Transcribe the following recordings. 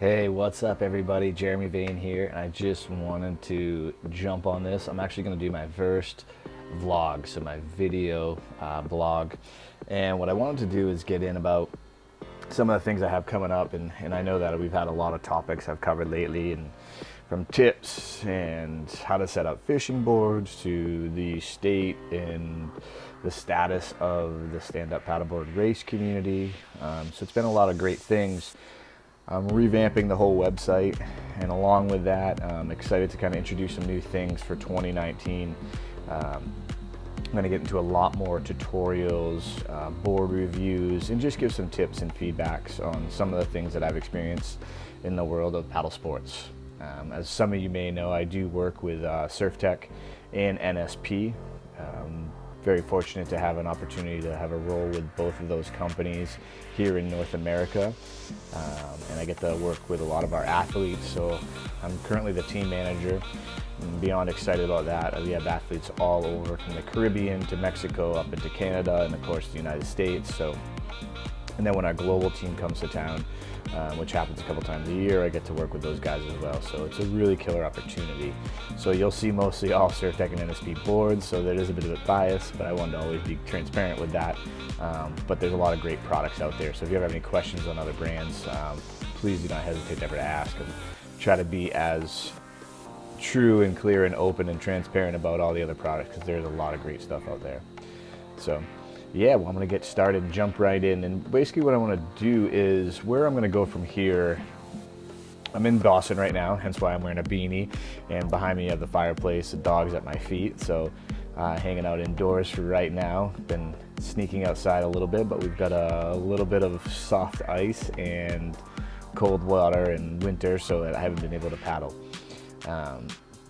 Hey, what's up everybody? Jeremy Vane here, and I just wanted to jump on this. I'm actually going to do my first vlog, so my video blog. And what I wanted to do is get in about some of the things I have coming up, and I know that we've had a lot of topics I've covered lately, and from tips and how to set up fishing boards to the state and the status of the stand-up paddleboard race community. So it's been a lot of great things. I'm revamping the whole website, and along with that, I'm excited to kind of introduce some new things for 2019. I'm going to get into a lot more tutorials, board reviews, and just give some tips and feedbacks on some of the things that I've experienced in the world of paddle sports. As some of you may know, I do work with Surf Tech and NSP. Very fortunate to have an opportunity to have a role with both of those companies here in North America, and I get to work with a lot of our athletes. So I'm currently the team manager. I'm beyond excited about that. We have athletes all over, from the Caribbean to Mexico up into Canada and of course the United States. And then when our global team comes to town, which happens a couple times a year, I get to work with those guys as well. So it's a really killer opportunity. So you'll see mostly all Surf Tech and NSP boards, so there is a bit of a bias, but I wanted to always be transparent with that. But there's a lot of great products out there. So if you ever have any questions on other brands, please do not hesitate ever to ask. And try to be as true and clear and open and transparent about all the other products, because there's a lot of great stuff out there. So yeah, well, I'm going to get started and jump right in. And basically what I want to do is where I'm going to go from here. I'm in Dawson right now, hence why I'm wearing a beanie. And behind me you have the fireplace, the dog's at my feet. So hanging out indoors for right now. Been sneaking outside a little bit, but we've got a little bit of soft ice and cold water and winter, so that I haven't been able to paddle.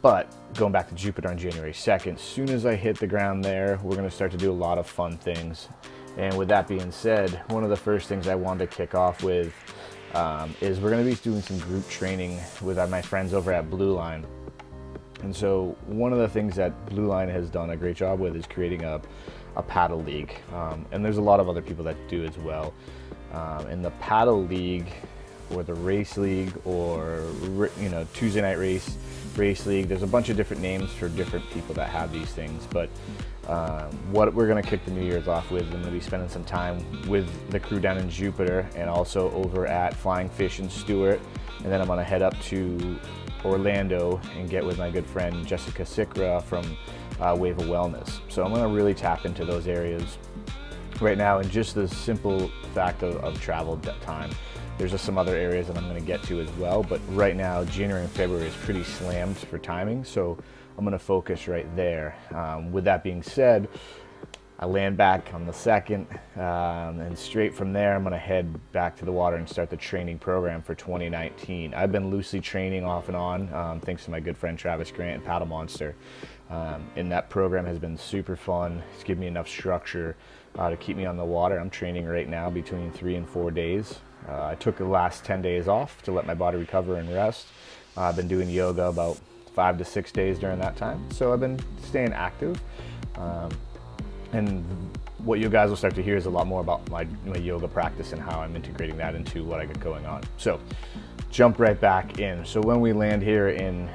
But going back to Jupiter on January 2nd, as soon as I hit the ground there, we're going to start to do a lot of fun things. And with that being said, one of the first things I wanted to kick off with is we're going to be doing some group training with my friends over at Blue Line. And so one of the things that Blue Line has done a great job with is creating a paddle league. And there's a lot of other people that do as well. In the paddle league, or the race league, or Tuesday night race league, there's a bunch of different names for different people that have these things. But what we're going to kick the New Year's off with, I'm going to be spending some time with the crew down in Jupiter and also over at Flying Fish in Stewart, and then I'm going to head up to Orlando and get with my good friend Jessica Sikra from Wave of Wellness. So I'm going to really tap into those areas right now, and just the simple fact of travel time. There's just some other areas that I'm going to get to as well, but right now January and February is pretty slammed for timing, so I'm going to focus right there. With that being said, I land back on the 2nd, and straight from there I'm going to head back to the water and start the training program for 2019. I've been loosely training off and on, thanks to my good friend Travis Grant and Paddle Monster, and that program has been super fun. It's given me enough structure to keep me on the water. I'm training right now between 3 and 4 days. I took the last 10 days off to let my body recover and rest. I've been doing yoga about 5 to 6 days during that time, so I've been staying active. And what you guys will start to hear is a lot more about my yoga practice and how I'm integrating that into what I got going on. So jump right back in. So when we land here in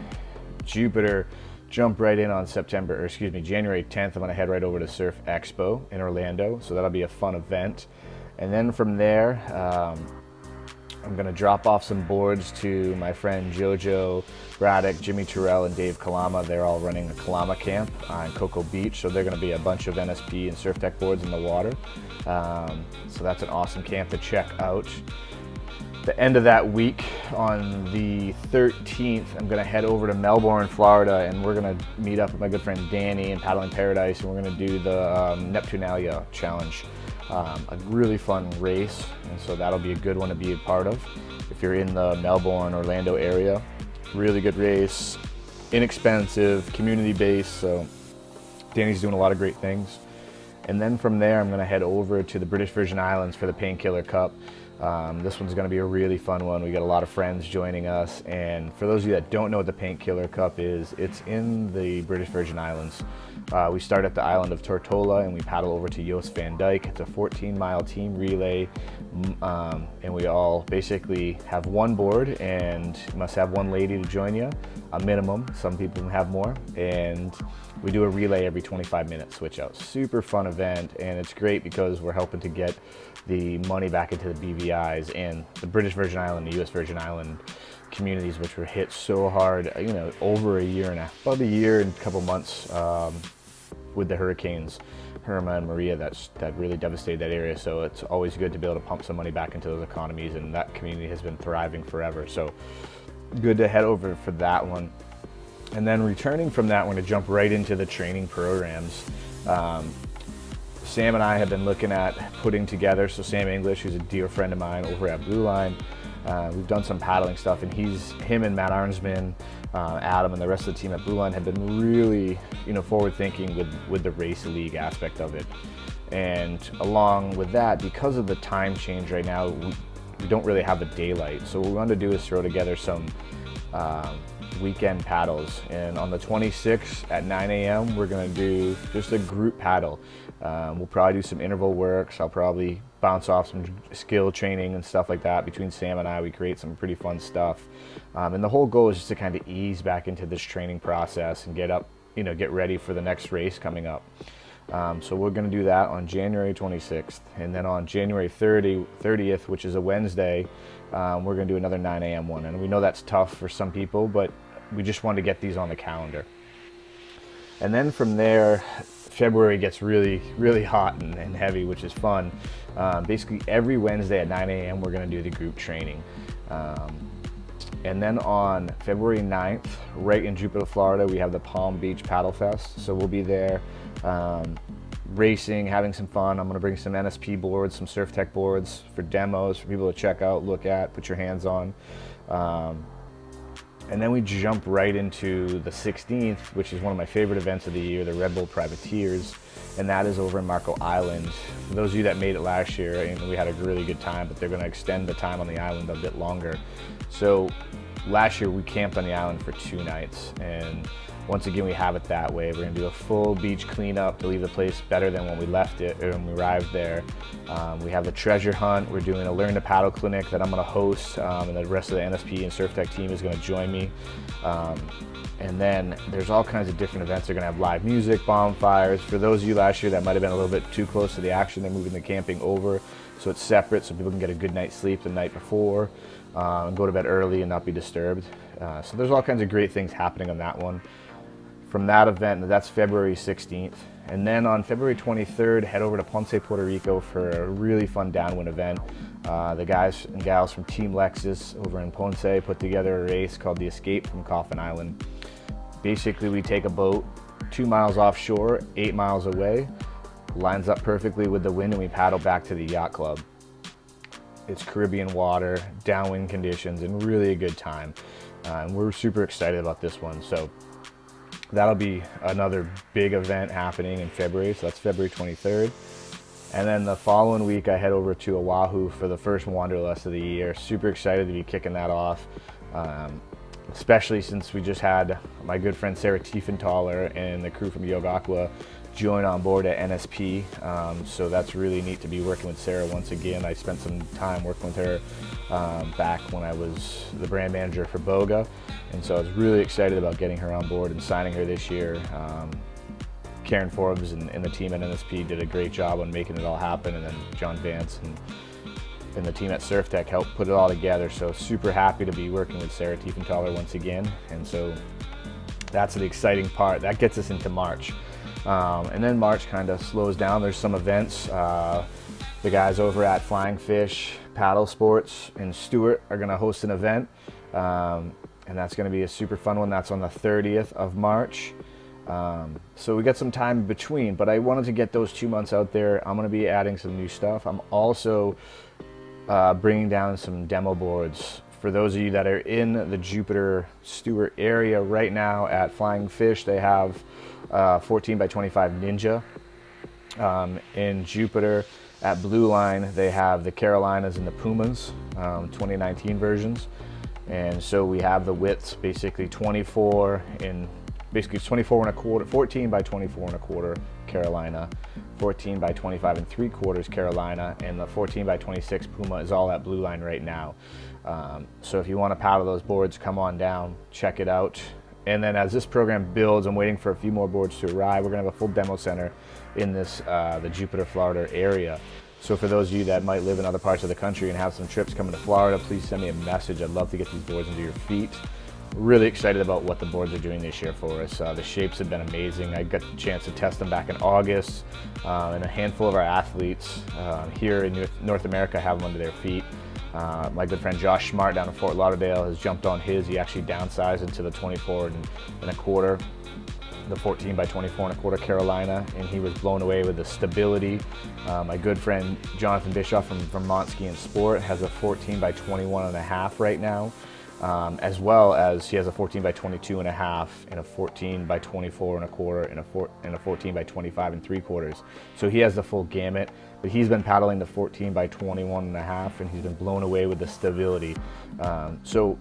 Jupiter, jump right in on January 10th. I'm going to head right over to Surf Expo in Orlando, so that'll be a fun event. And then from there, I'm going to drop off some boards to my friend Jojo Braddock, Jimmy Terrell, and Dave Kalama. They're all running a Kalama camp on Cocoa Beach, so they're going to be a bunch of NSP and Surf Tech boards in the water. So that's an awesome camp to check out. The end of that week, on the 13th, I'm going to head over to Melbourne, Florida, and we're going to meet up with my good friend Danny in Paddling Paradise, and we're going to do the Neputunalia Challenge. A really fun race, and so that'll be a good one to be a part of if you're in the Melbourne, Orlando area. Really good race, inexpensive, community-based, so Danny's doing a lot of great things. And then from there, I'm going to head over to the British Virgin Islands for the Painkiller Cup. This one's going to be a really fun one. We got a lot of friends joining us, and for those of you that don't know what the Painkiller Cup is, it's in the British Virgin Islands. We start at the island of Tortola and we paddle over to Jost Van Dyke. It's a 14-mile team relay, and we all basically have one board and must have one lady to join you, a minimum. Some people have more, and we do a relay every 25-minute switch out. Super fun event, and it's great because we're helping to get the money back into the BVIs and the British Virgin Island, the US Virgin Island communities, which were hit so hard, over a year and about a year and a couple months with the hurricanes, Irma and Maria, that really devastated that area. So it's always good to be able to pump some money back into those economies, and that community has been thriving forever. So good to head over for that one. And then returning from that, we're going to jump right into the training programs. Sam and I have been looking at putting together, so Sam English, who's a dear friend of mine over at Blue Line, we've done some paddling stuff, and him and Matt Arnsman, Adam, and the rest of the team at Blue Line have been really, forward thinking with the race league aspect of it. And along with that, because of the time change right now, we don't really have a daylight. So what we want to do is throw together some weekend paddles, and on the 26th at 9 a.m. we're going to do just a group paddle. We'll probably do some interval works. I'll probably bounce off some skill training and stuff like that. Between Sam and I, we create some pretty fun stuff, and the whole goal is just to kind of ease back into this training process and get ready for the next race coming up. So we're going to do that on January 26th, and then on January 30th, which is a Wednesday, we're going to do another 9 a.m. one. And we know that's tough for some people, but we just want to get these on the calendar. And then from there, February gets really, really hot and heavy, which is fun. Basically every Wednesday at 9 a.m. we're going to do the group training. And then on February 9th, right in Jupiter, Florida, we have the Palm Beach Paddlefest. So we'll be there racing, having some fun. I'm going to bring some NSP boards, some Surf Tech boards for demos, for people to check out, look at, put your hands on. And then we jump right into the 16th, which is one of my favorite events of the year, the Redbull Privateers, and that is over in Marco Island. For those of you that made it last year, we had a really good time, but they're going to extend the time on the island a bit longer. So last year we camped on the island for 2 nights, and once again we have it that way. We're going to do a full beach cleanup to leave the place better than when we left it or when we arrived there. We have a treasure hunt. We're doing a learn to paddle clinic that I'm going to host, and the rest of the NSP and Surf Tech team is going to join me. And then there's all kinds of different events. They're going to have live music, bonfires. For those of you last year that might have been a little bit too close to the action, they're moving the camping over so it's separate, so people can get a good night's sleep the night before and go to bed early and not be disturbed. So there's all kinds of great things happening on that one. From that event, that's February 16th. And then on February 23rd, head over to Ponce, Puerto Rico for a really fun downwind event. The guys and gals from Team Lexus over in Ponce put together a race called the Escape from Coffin Island. Basically, we take a boat 2 miles offshore, 8 miles away, lines up perfectly with the wind, and we paddle back to the yacht club. It's Caribbean water, downwind conditions, and really a good time. And we're super excited about this one. So that'll be another big event happening in February, so that's February 23rd. And then the following week, I head over to Oahu for the first Wanderlust of the year. Super excited to be kicking that off, especially since we just had my good friend Sarah Tiefenthaler and the crew from Yoga Aqua join on board at NSP. So that's really neat to be working with Sarah once again. I spent some time working with her back when I was the brand manager for Boga, and so I was really excited about getting her on board and signing her this year. Karen Forbes and the team at NSP did a great job on making it all happen, and then John Vance and the team at Surf Tech helped put it all together. So super happy to be working with Sarah Tiefenthaler once again, and so that's the exciting part. That gets us into March. And then March kind of slows down. There's some events. The guys over at Flying Fish Paddle Sports in Stewart are going to host an event, and that's going to be a super fun one. That's on the 30th of March. So we got some time in between, but I wanted to get those 2 months out there. I'm going to be adding some new stuff. I'm also bringing down some demo boards. For those of you that are in the Jupiter Stewart area right now at Flying Fish, they have 14 by 25 Ninja. In Jupiter at Blue Line, they have the Carolinas and the Pumas, 2019 versions. And so we have the widths basically 24 in basically it's 24 and a quarter, 14 by 24 and a quarter Carolina, 14 by 25 and 3/4 Carolina, and the 14 by 26 Puma is all at Blue Line right now. So if you want to paddle those boards, come on down, check it out. And then as this program builds, I'm waiting for a few more boards to arrive. We're gonna have a full demo center in this, the Jupiter, Florida area. So for those of you that might live in other parts of the country and have some trips coming to Florida, please send me a message. I'd love to get these boards under your feet. Really excited about what the boards are doing this year for us. The shapes have been amazing. I got the chance to test them back in August, and a handful of our athletes here in North America have them under their feet. My good friend Josh Smart down in Fort Lauderdale has jumped on his. He actually downsized into the 24 and a quarter, the 14 by 24 and a quarter Carolina, and he was blown away with the stability. My good friend Jonathan Bischoff from Vermont Ski and Sport has a 14 by 21 and a half right now, as well as he has a 14 by 22 and a half and a 14 by 24 and a quarter and a 14 by 25 and 3/4. So he has the full gamut, but he's been paddling the 14 by 21 and a half, and he's been blown away with the stability. So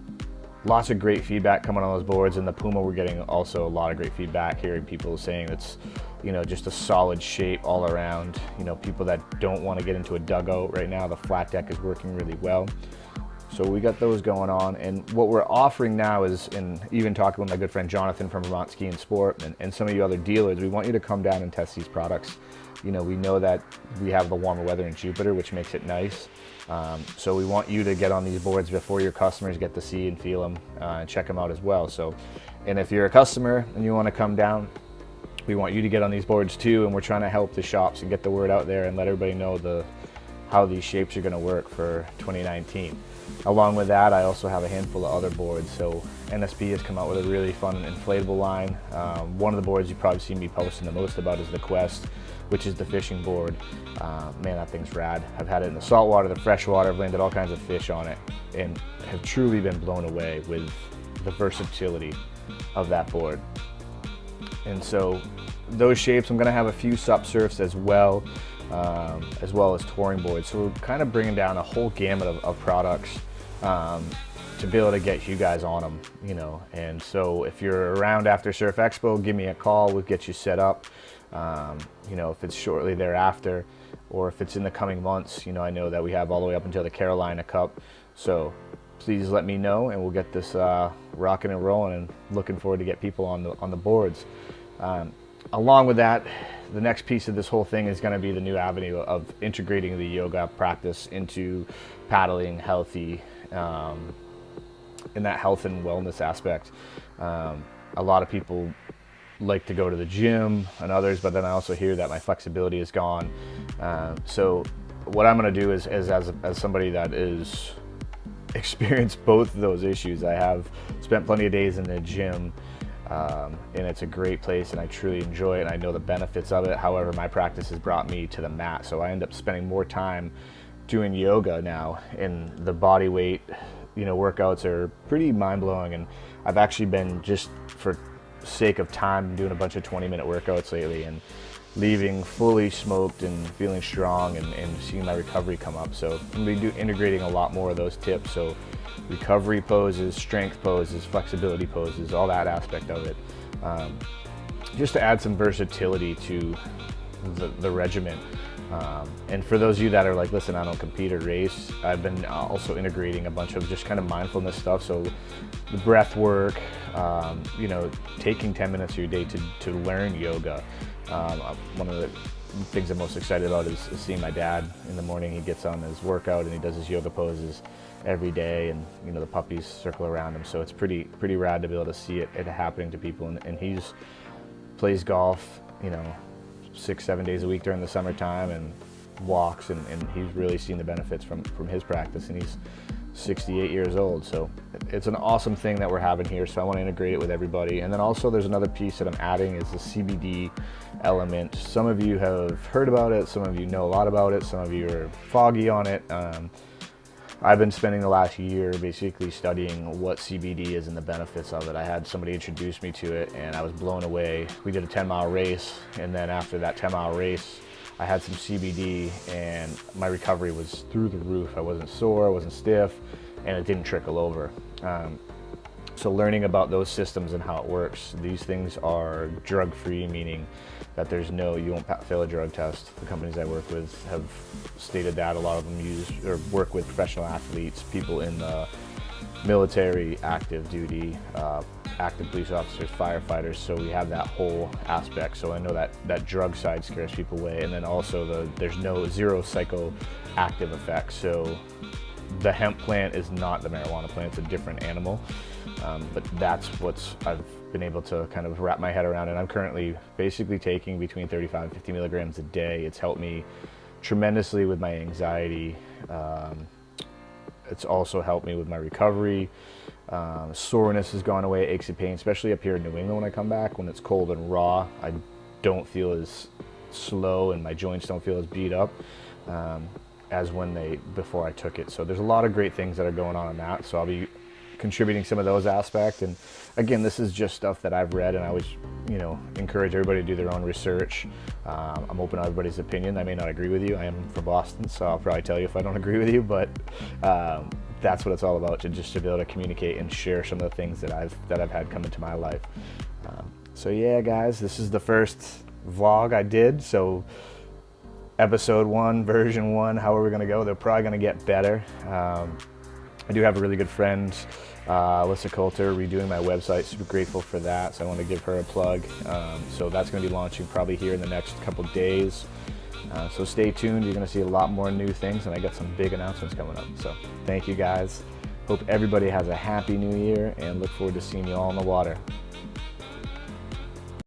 lots of great feedback coming on those boards. And the Puma, we're getting also a lot of great feedback, hearing people saying it's, you know, just a solid shape all around. You know, people that don't want to get into a dugout right now, the flat deck is working really well. So we got those going on, and what we're offering now is, and even talking with my good friend Jonathan from Vermont Ski and Sport and some of you other dealers, we want you to come down and test these products. You know, we know that we have the warmer weather in Jupiter, which makes it nice. So we want you to get on these boards before your customers get to see and feel them, and check them out as well. So, and if you're a customer and you want to come down, we want you to get on these boards too, and we're trying to help the shops and get the word out there and let everybody know how these shapes are going to work for 2019. Along with that, I also have a handful of other boards. So NSP has come out with a really fun inflatable line. One of the boards you've probably seen me posting the most about is the Quest, which is the fishing board. Man, that thing's rad. I've had it in the saltwater, the freshwater. I've landed all kinds of fish on it and have truly been blown away with the versatility of that board. And so those shapes, I'm gonna have a few sup surfs as well as touring boards. So we're kind of bringing down a whole gamut of products to be able to get you guys on them, you know. And so if you're around after Surf Expo, give me a call. We'll get you set up. You know, if it's shortly thereafter, or if it's in the coming months, you know, I know that we have all the way up until the Carolina Cup. So please let me know, and we'll get this rocking and rolling, and looking forward to get people on the boards. Along with that, the next piece of this whole thing is going to be the new avenue of integrating the yoga practice into paddling healthy, in that health and wellness aspect. A lot of people like to go to the gym and others, but then I also hear that my flexibility is gone. So what I'm going to do is as somebody that is experienced both of those issues, I have spent plenty of days in the gym, and it's a great place, and I truly enjoy it, and I know the benefits of it. However, my practice has brought me to the mat, so I end up spending more time doing yoga now, and the body weight, you know, workouts are pretty mind-blowing. And I've actually been, just for sake of time, doing a bunch of 20-minute workouts lately, and leaving fully smoked and feeling strong, and seeing my recovery come up. So I'm going to be integrating a lot more of those tips. So recovery poses, strength poses, flexibility poses, all that aspect of it, just to add some versatility to the regimen. And for those of you that are like, listen, I don't compete or race, I've been also integrating a bunch of just kind of mindfulness stuff. So the breath work, you know, taking 10 minutes of your day to learn yoga. One of the things I'm most excited about is seeing my dad in the morning. He gets on his workout and he does his yoga poses every day, and you know, the puppies circle around him. So it's pretty rad to be able to see it happening to people. And he's plays golf, you know, 6-7 days a week during the summertime, and walks, and he's really seen the benefits from his practice, and he's 68 years old. So it's an awesome thing that we're having here. So I want to integrate it with everybody. And then also there's another piece that I'm adding, is the CBD element. Some of you have heard about it, some of you know a lot about it, some of you are foggy on it. I've been spending the last year basically studying what CBD is and the benefits of it. I had somebody introduce me to it, and I was blown away. We did a 10-mile race, and then after that 10-mile race, I had some CBD, and my recovery was through the roof. I wasn't sore, I wasn't stiff, and it didn't trickle over. So learning about those systems and how it works. These things are drug-free, meaning that you won't fail a drug test. The companies I work with have stated that. A lot of them use or work with professional athletes, people in the military, active duty, active police officers, firefighters. So we have that whole aspect. So I know that drug side scares people away. And then also there's zero psychoactive effects. So the hemp plant is not the marijuana plant, it's a different animal. But that's what I've been able to kind of wrap my head around, and I'm currently basically taking between 35 and 50 milligrams a day. It's helped me tremendously with my anxiety. It's also helped me with my recovery. Soreness has gone away, aches and pains, especially up here in New England when I come back. When it's cold and raw, I don't feel as slow and my joints don't feel as beat up as before I took it. So there's a lot of great things that are going on in that. So I'll be contributing some of those aspects. And again, this is just stuff that I've read, and I always, encourage everybody to do their own research. I'm open to everybody's opinion. I may not agree with you. I am from Boston, so I'll probably tell you if I don't agree with you, but that's what it's all about, to be able to communicate and share some of the things that I've had come into my life. So yeah, guys, this is the first vlog I did. So episode 1, version 1, how are we gonna go? They're probably gonna get better. I do have a really good friend, Alyssa Coulter, redoing my website. Super grateful for that, so I want to give her a plug. So that's going to be launching probably here in the next couple days. So stay tuned, you're going to see a lot more new things, and I got some big announcements coming up. So thank you guys. Hope everybody has a happy new year, and look forward to seeing you all in the water.